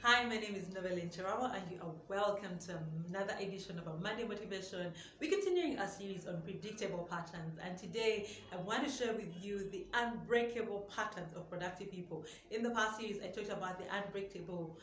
Hi, my name is Novelin Chirama and you are welcome to another edition of our Monday Motivation. We're continuing our series on predictable patterns, and today I want to share with you the unbreakable patterns of productive people. In the past series, I talked about the unbreakable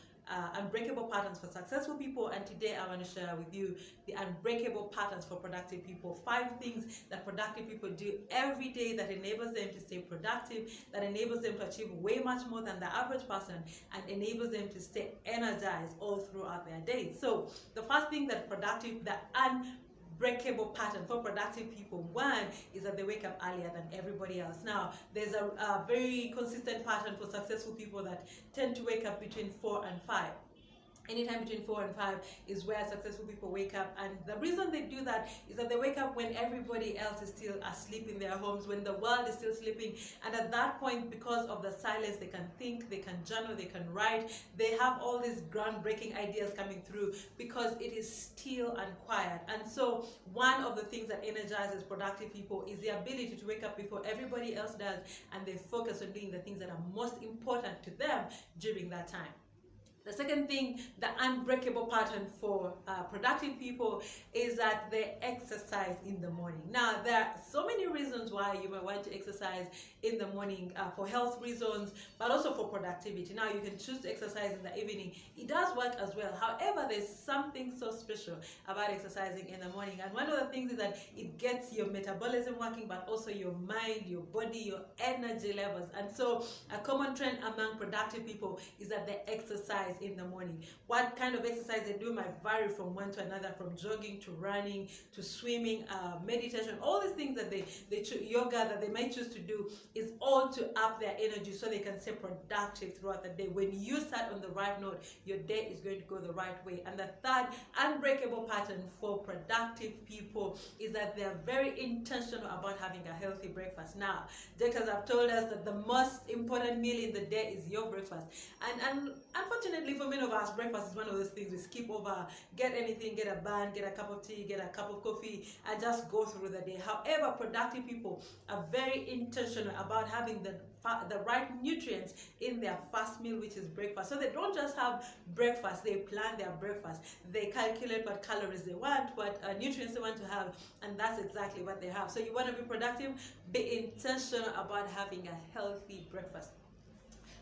patterns for successful people, and today I want to share with you the unbreakable patterns for productive people. 5 things that productive people do every day that enables them to stay productive, that enables them to achieve way much more than the average person, and enables them to stay energized all throughout their days. So the first thing that the unbreakable pattern for productive people, one, is that they wake up earlier than everybody else. Now, there's a very consistent pattern for successful people that tend to wake up between 4 and 5. Anytime between 4 and 5 is where successful people wake up, and the reason they do that is that they wake up when everybody else is still asleep in their homes, when the world is still sleeping, and at that point, because of the silence, they can think, they can journal, they can write, they have all these groundbreaking ideas coming through because it is still and quiet. And so one of the things that energizes productive people is the ability to wake up before everybody else does, and they focus on doing the things that are most important to them during that time. The second thing, the unbreakable pattern for productive people, is that they exercise in the morning. Now, there are so many reasons why you might want to exercise in the morning, for health reasons, but also for productivity. Now, you can choose to exercise in the evening. It does work as well. However, there's something so special about exercising in the morning. And one of the things is that it gets your metabolism working, but also your mind, your body, your energy levels. And so a common trend among productive people is that they exercise in the morning. What kind of exercise they do might vary from one to another, from jogging to running to swimming, meditation, all these things that yoga that they might choose to do is all to up their energy so they can stay productive throughout the day. When you start on the right note, your day is going to go the right way. And the third unbreakable pattern for productive people is that they are very intentional about having a healthy breakfast. Now, doctors have told us that the most important meal in the day is your breakfast. And unfortunately for many of us, breakfast is one of those things we skip over. Get anything, get a bun, get a cup of tea, get a cup of coffee, and just go through the day. However, productive people are very intentional about having the right nutrients in their first meal, which is breakfast. So they don't just have breakfast, they plan their breakfast. They calculate what calories they want, what nutrients they want to have, and that's exactly what they have. So you want to be productive, be intentional about having a healthy breakfast.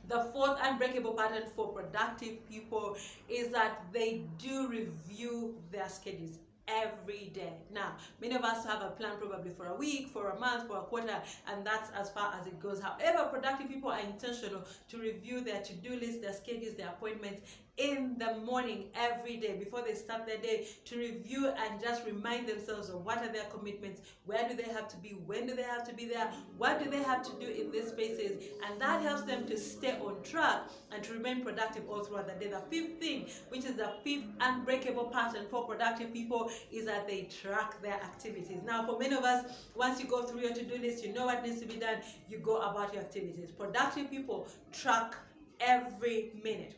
The fourth unbreakable pattern for productive people is that they do review their schedules every day. Now, many of us have a plan probably for a week, for a month, for a quarter, and that's as far as it goes. However, productive people are intentional to review their to-do list, their schedules, their appointments in the morning every day before they start their day, to review and just remind themselves of what are their commitments, where do they have to be, when do they have to be there, what do they have to do in these spaces, and that helps them to stay on track and to remain productive all throughout the day. The fifth thing, which is the fifth unbreakable pattern for productive people, is that they track their activities. Now, for many of us, once you go through your to-do list, you know what needs to be done, you go about your activities. Productive people track every minute.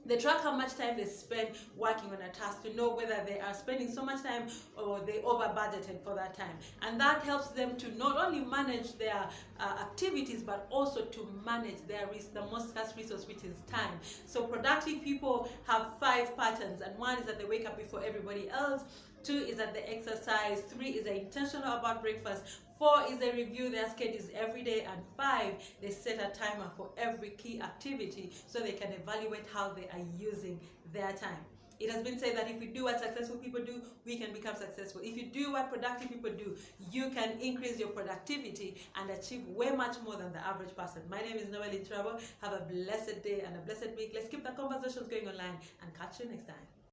They track how much time they spend working on a task to know whether they are spending so much time or they over budgeted for that time. And that helps them to not only manage their activities, but also to manage their the most scarce resource, which is time. So productive people have 5 patterns, and one is that they wake up before everybody else. 2 is that they exercise. 3 is they're intentional about breakfast. 4 is they review their schedules every day. And 5, they set a timer for every key activity so they can evaluate how they are using their time. It has been said that if we do what successful people do, we can become successful. If you do what productive people do, you can increase your productivity and achieve way much more than the average person. My name is Noel in Trouble. Have a blessed day and a blessed week. Let's keep the conversations going online, and catch you next time.